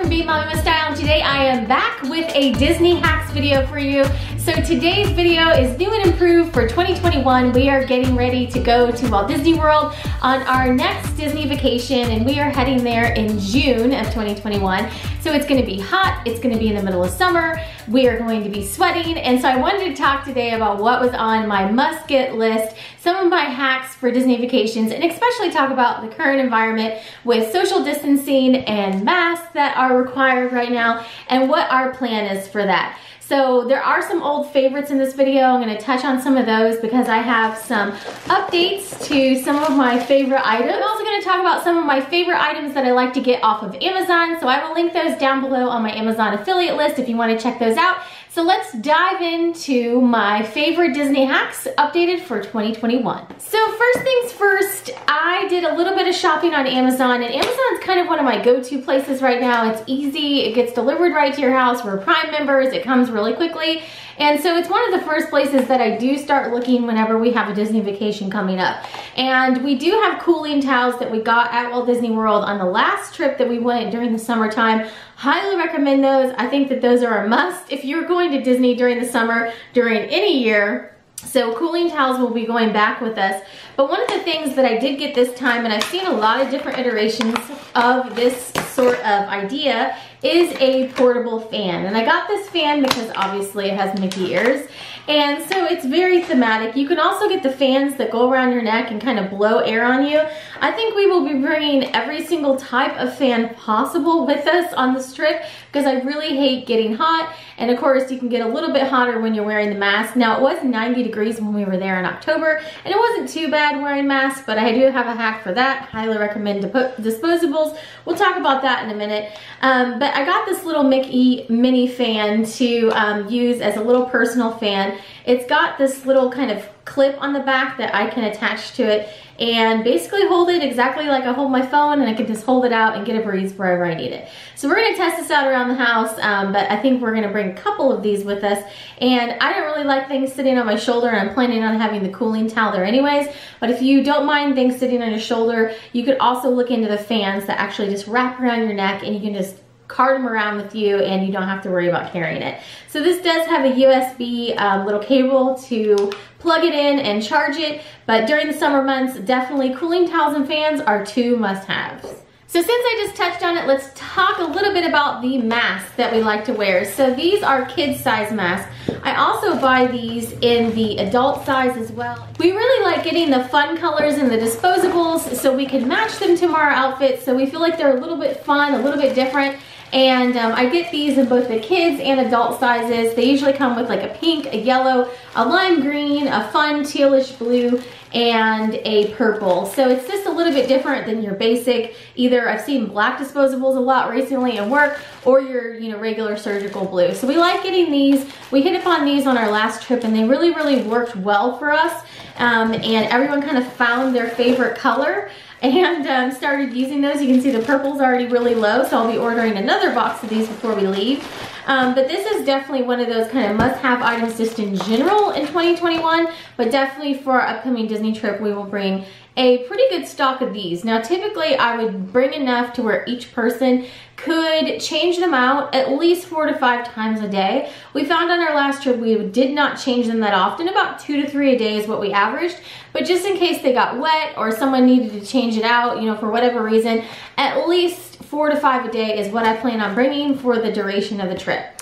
from Being Mommy with Style, and today I am back with a Disney hacks video for you. So today's video is new and improved for 2021. We are getting ready to go to Walt Disney World on our next Disney vacation, and we are heading there in June of 2021. So it's gonna be hot, it's gonna be in the middle of summer, we are going to be sweating, and so I wanted to talk today about what was on my must-get list, some of my hacks for Disney vacations, and especially talk about the current environment with social distancing and masks that are required right now, and what our plan is for that. So there are some old favorites in this video. I'm going to touch on some of those because I have some updates to some of my favorite items. I'm also going to talk about some of my favorite items that I like to get off of Amazon. So I will link those down below on my Amazon affiliate list if you want to check those out. So let's dive into my favorite Disney hacks updated for 2021. So first things first, I did a little bit of shopping on Amazon, and Amazon's kind of one of my go-to places right now. It's easy, it gets delivered right to your house. We're Prime members, it comes really quickly. And so it's one of the first places that I do start looking whenever we have a Disney vacation coming up. And we do have cooling towels that we got at Walt Disney World on the last trip that we went during the summertime. Highly recommend those. I think that those are a must if you're going to Disney during the summer, during any year. So cooling towels will be going back with us. But one of the things that I did get this time, and I've seen a lot of different iterations of this sort of idea, is a portable fan. And I got this fan because obviously it has Mickey ears. And so it's very thematic. You can also get the fans that go around your neck and kind of blow air on you. I think we will be bringing every single type of fan possible with us on this trip because I really hate getting hot. And of course you can get a little bit hotter when you're wearing the mask. Now it was 90 degrees when we were there in October, and it wasn't too bad wearing masks, but I do have a hack for that. Highly recommend to put disposables. We'll talk about that in a minute. But I got this little Mickey mini fan to use as a little personal fan. It's got this little kind of clip on the back that I can attach to it and basically hold it exactly like I hold my phone, and I can just hold it out and get a breeze wherever I need it. So we're gonna test this out around the house, but I think we're gonna bring a couple of these with us. And I don't really like things sitting on my shoulder, and I'm planning on having the cooling towel there anyways. But if you don't mind things sitting on your shoulder, you could also look into the fans that actually just wrap around your neck, and you can just cart them around with you and you don't have to worry about carrying it. So this does have a USB little cable to plug it in and charge it, but during the summer months, definitely cooling towels and fans are two must-haves. So since I just touched on it, let's talk a little bit about the masks that we like to wear. So these are kids size masks. I also buy these in the adult size as well. We really like getting the fun colors and the disposables so we can match them to our outfits, so we feel like they're a little bit fun, a little bit different. And I get these in both the kids and adult sizes. They usually come with like a pink, a yellow, a lime green, a fun tealish blue, and a purple. So it's just a little bit different than your basic. Either I've seen black disposables a lot recently in work, or your regular surgical blue. So we like getting these. We hit upon these on our last trip, and they really, really worked well for us. And everyone kind of found their favorite color and started using those. You can see the purple's already really low, so I'll be ordering another box of these before we leave. But this is definitely one of those kind of must-have items just in general in 2021, but definitely for our upcoming Disney trip, we will bring a pretty good stock of these. Now, typically I would bring enough to where each person could change them out at least 4 to 5 times a day. We found on our last trip we did not change them that often. About 2 to 3 a day is what we averaged. But just in case they got wet or someone needed to change it out, for whatever reason, at least 4 to 5 a day is what I plan on bringing for the duration of the trip.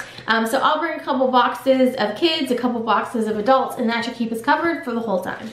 So I'll bring a couple boxes of kids, a couple boxes of adults, and that should keep us covered for the whole time.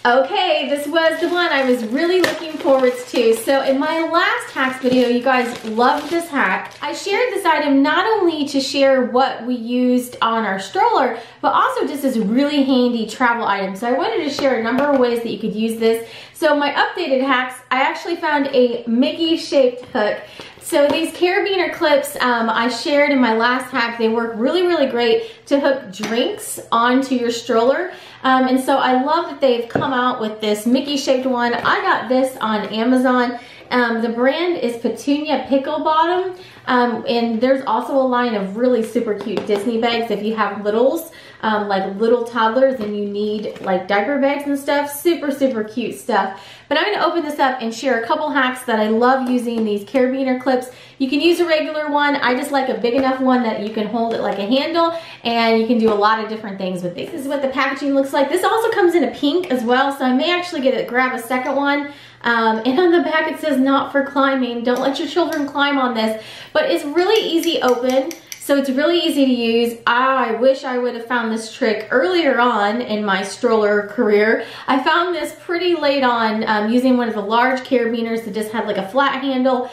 Okay, this was the one I was really looking forward to. So in my last hacks video, you guys loved this hack. I shared this item not only to share what we used on our stroller, but also just as a really handy travel item. So I wanted to share a number of ways that you could use this. So my updated hacks, I actually found a Mickey-shaped hook. So these Carabiner Clips I shared in my last hack. They work really, really great to hook drinks onto your stroller. And so I love that they've come out with this Mickey-shaped one. I got this on Amazon. The brand is Petunia Pickle Bottom. And there's also a line of really super cute Disney bags if you have littles. like little toddlers and you need like diaper bags and stuff. Super, super cute stuff. But I'm gonna open this up and share a couple hacks that I love using these carabiner clips. You can use a regular one. I just like a big enough one that you can hold it like a handle, and you can do a lot of different things with these. This is what the packaging looks like. This also comes in a pink as well, so I may actually grab a second one. And on the back it says not for climbing. Don't let your children climb on this. But it's really easy open. So it's really easy to use. I wish I would have found this trick earlier on in my stroller career. I found this pretty late on using one of the large carabiners that just had like a flat handle.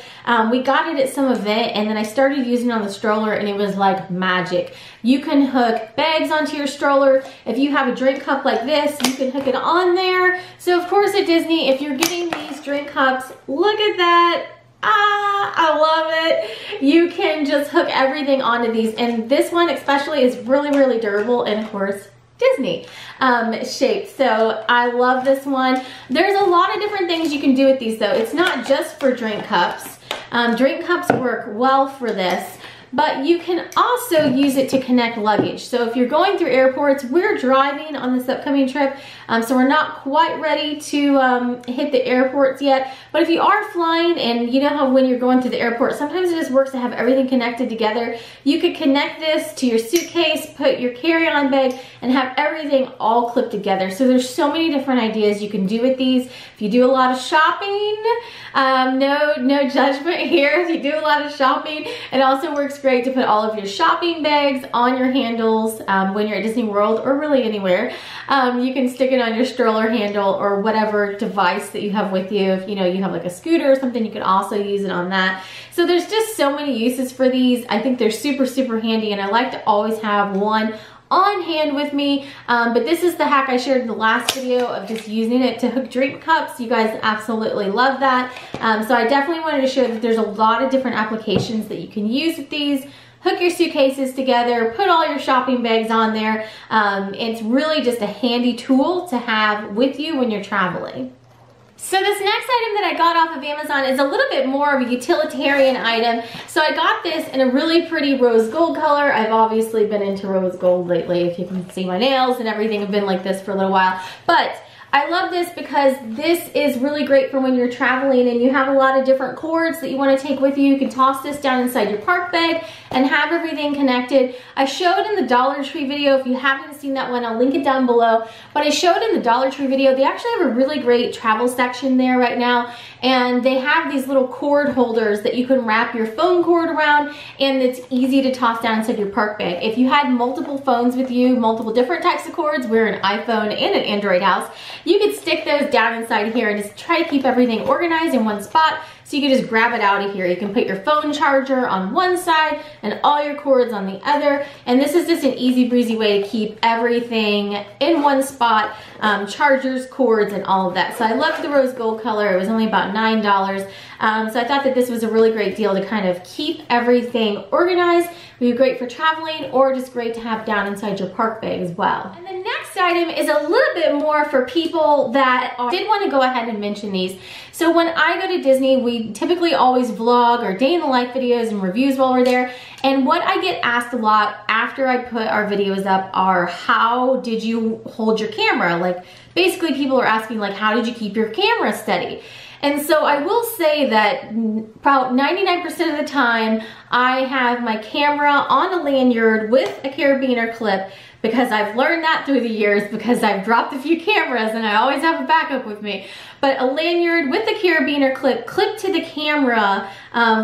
We got it at some event and then I started using it on the stroller and it was like magic. You can hook bags onto your stroller. If you have a drink cup like this, you can hook it on there. So of course at Disney, if you're getting these drink cups, look at that. I love it. You can just hook everything onto these, and this one especially is really, really durable, and of course Disney shaped. So I love this one. There's a lot of different things you can do with these though. It's not just for drink cups. Drink cups work well for this, but you can also use it to connect luggage. So if you're going through airports, we're driving on this upcoming trip, so we're not quite ready to hit the airports yet. But if you are flying, and you know how when you're going through the airport, sometimes it just works to have everything connected together. You could connect this to your suitcase, put your carry-on bag, and have everything all clipped together. So there's so many different ideas you can do with these. If you do a lot of shopping, no judgment here. If you do a lot of shopping, it also works great to put all of your shopping bags on your handles when you're at Disney World or really anywhere. You can stick it on your stroller handle or whatever device that you have with you. If you know you have like a scooter or something, you can also use it on that. So there's just so many uses for these. I think they're super, super handy, and I like to always have one on hand with me. But this is the hack I shared in the last video of just using it to hook drink cups. You guys absolutely love that. So I definitely wanted to show that there's a lot of different applications that you can use with these. Hook your suitcases together, put all your shopping bags on there. It's really just a handy tool to have with you when you're traveling. So this next item that I got off of Amazon is a little bit more of a utilitarian item. So I got this in a really pretty rose gold color. I've obviously been into rose gold lately. If you can see my nails and everything have been like this for a little while. But I love this because this is really great for when you're traveling and you have a lot of different cords that you want to take with you. You can toss this down inside your park bag and have everything connected. I showed in the Dollar Tree video. If you haven't seen that one, I'll link it down below. But I showed in the Dollar Tree video, they actually have a really great travel section there right now. And they have these little cord holders that you can wrap your phone cord around, and it's easy to toss down inside your park bag. If you had multiple phones with you, multiple different types of cords, we're an iPhone and an Android house, you could stick those down inside here and just try to keep everything organized in one spot. So you can just grab it out of here. You can put your phone charger on one side and all your cords on the other. And this is just an easy breezy way to keep everything in one spot, chargers, cords, and all of that. So I loved the rose gold color. It was only about $9. So I thought that this was a really great deal to kind of keep everything organized. It would be great for traveling or just great to have down inside your park bag as well. And the next item is a little bit more for people that did want to go ahead and mention these. So when I go to Disney, we typically always vlog or day in the life videos and reviews while we're there. And what I get asked a lot after I put our videos up are, how did you hold your camera? Like basically people are asking like, how did you keep your camera steady? And so I will say that about 99% of the time I have my camera on a lanyard with a carabiner clip, because I've learned that through the years because I've dropped a few cameras and I always have a backup with me. But a lanyard with the carabiner clip clipped to the camera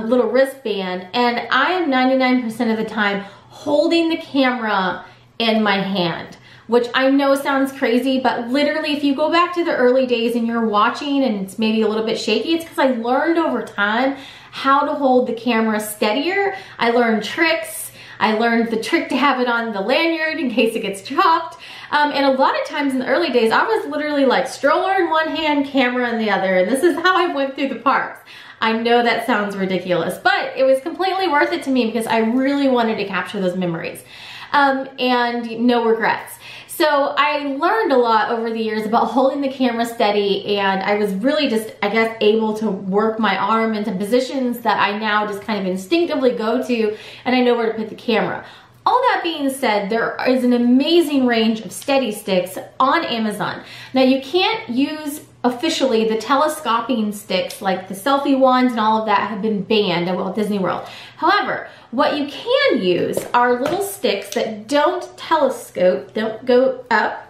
little wristband, and I am 99% of the time holding the camera in my hand. Which I know sounds crazy, but literally if you go back to the early days and you're watching and it's maybe a little bit shaky, it's because I learned over time how to hold the camera steadier. I learned tricks. I learned the trick to have it on the lanyard in case it gets dropped. And a lot of times in the early days, I was literally like stroller in one hand, camera in the other. And this is how I went through the parks. I know that sounds ridiculous, but it was completely worth it to me because I really wanted to capture those memories. And no regrets. So I learned a lot over the years about holding the camera steady, and I was really just, I guess, able to work my arm into positions that I now just kind of instinctively go to, and I know where to put the camera. All that being said, there is an amazing range of steady sticks on Amazon. Now you can't use officially the telescoping sticks, like the selfie ones and all of that have been banned at Walt Disney World. However, what you can use are little sticks that don't telescope, don't go up,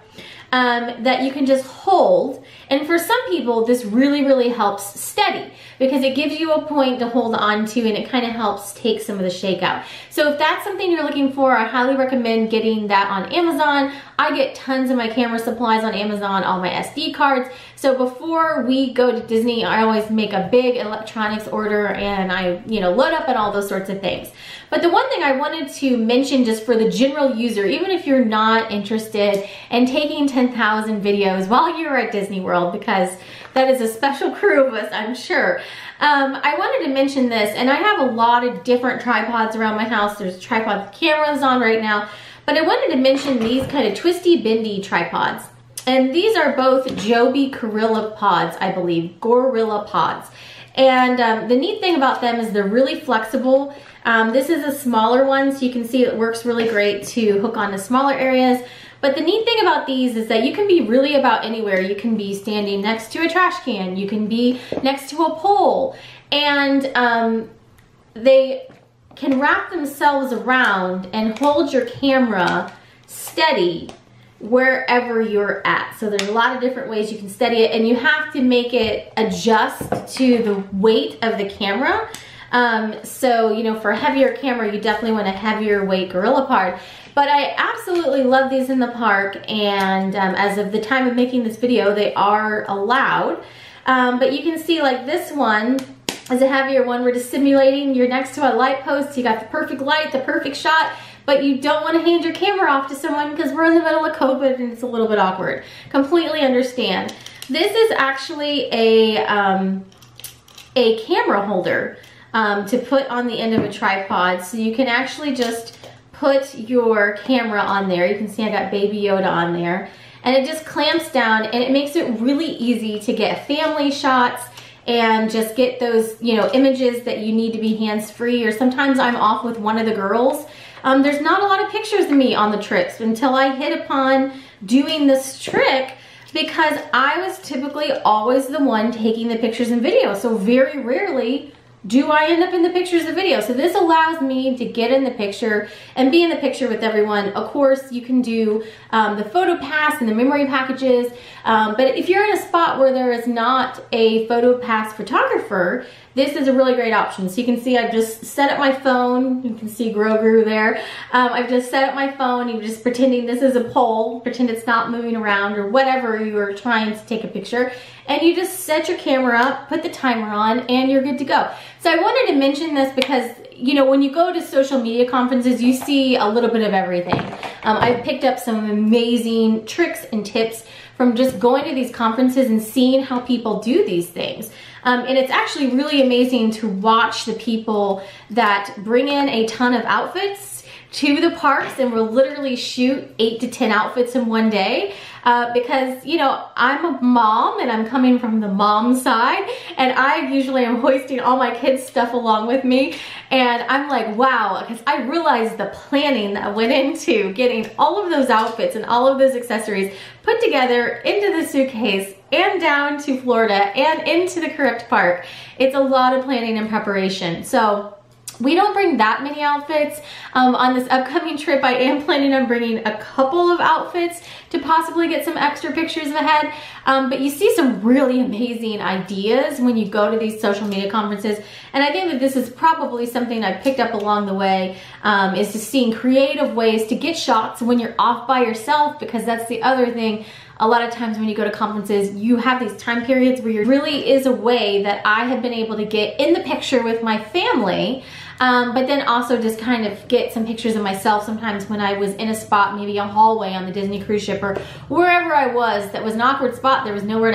that you can just hold. And for some people, this really helps steady because it gives you a point to hold on to and it kind of helps take some of the shake out. So if that's something you're looking for, I highly recommend getting that on Amazon. I get tons of my camera supplies on Amazon, all my SD cards. So before we go to Disney, I always make a big electronics order and I, load up and all those sorts of things. But the one thing I wanted to mention just for the general user, even if you're not interested in taking 10,000 videos while you're at Disney World, because that is a special crew of us, I'm sure. I wanted to mention this, and I have a lot of different tripods around my house. There's tripod with cameras on right now, but I wanted to mention these kind of twisty, bendy tripods. And these are both Joby Gorilla Pods, I believe, Gorilla Pods. And the neat thing about them is they're really flexible. This is a smaller one, so you can see it works really great to hook onto smaller areas. But the neat thing about these is that you can be really about anywhere. You can be standing next to a trash can, you can be next to a pole, and they can wrap themselves around and hold your camera steady wherever you're at. So there's a lot of different ways you can steady it, and you have to make it adjust to the weight of the camera. So, for a heavier camera, you definitely want a heavier weight Gorilla Pod. But I absolutely love these in the park, and as of the time of making this video, they are allowed. But you can see like this one is a heavier one. We're just simulating you're next to a light post, you got the perfect light, the perfect shot, but you don't want to hand your camera off to someone because we're in the middle of COVID and it's a little bit awkward. Completely understand. This is actually a camera holder to put on the end of a tripod, so you can actually just put your camera on there. You can see I got Baby Yoda on there, and it just clamps down and it makes it really easy to get family shots and just get those, images that you need to be hands-free, or sometimes I'm off with one of the girls. There's not a lot of pictures of me on the trips until I hit upon doing this trick, because I was typically always the one taking the pictures and videos. So very rarely do I end up in the pictures and video. So this allows me to get in the picture and be in the picture with everyone. Of course, you can do the photo pass and the memory packages. But if you're in a spot where there is not a photo pass photographer, this is a really great option. So you can see I've just set up my phone. You can see Grogu there. I've just set up my phone. You're just pretending this is a pole. Pretend it's not moving around or whatever you are trying to take a picture. And you just set your camera up, put the timer on, and you're good to go. So I wanted to mention this because, when you go to social media conferences, you see a little bit of everything. I've picked up some amazing tricks and tips from just going to these conferences and seeing how people do these things. And it's actually really amazing to watch the people that bring in a ton of outfits to the parks and will literally shoot 8 to 10 outfits in one day. Because, I'm a mom and I'm coming from the mom side, and I usually am hoisting all my kids' stuff along with me. And I'm like, wow, because I realized the planning that went into getting all of those outfits and all of those accessories put together into the suitcase and down to Florida and into the correct park. It's a lot of planning and preparation. So we don't bring that many outfits. On this upcoming trip, I am planning on bringing a couple of outfits to possibly get some extra pictures ahead. But you see some really amazing ideas when you go to these social media conferences. And I think that this is probably something I picked up along the way, is just seeing creative ways to get shots when you're off by yourself, because that's the other thing. A lot of times when you go to conferences, you have these time periods where there really is a way that I have been able to get in the picture with my family, but then also just kind of get some pictures of myself sometimes when I was in a spot, maybe a hallway on the Disney cruise ship or wherever I was that was an awkward spot. There was no one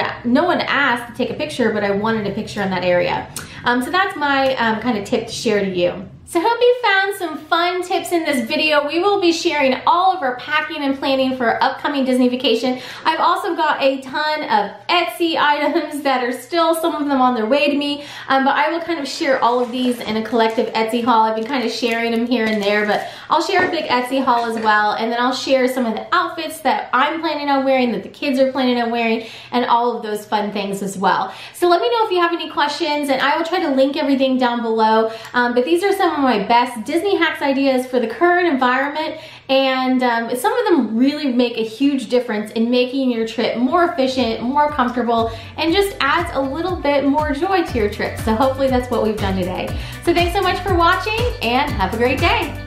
to ask to take a picture, but I wanted a picture in that area. So that's my kind of tip to share to you. So I hope you found some fun tips in this video. We will be sharing all of our packing and planning for our upcoming Disney vacation. I've also got a ton of Etsy items that are still, some of them on their way to me, but I will kind of share all of these in a collective Etsy haul. I've been kind of sharing them here and there, but I'll share a big Etsy haul as well, and then I'll share some of the outfits that I'm planning on wearing, that the kids are planning on wearing, and all of those fun things as well. So let me know if you have any questions, and I will try to link everything down below, but these are some of my best Disney hacks ideas for the current environment, and some of them really make a huge difference in making your trip more efficient, more comfortable, and just adds a little bit more joy to your trip. So hopefully that's what we've done today. So thanks so much for watching, and have a great day.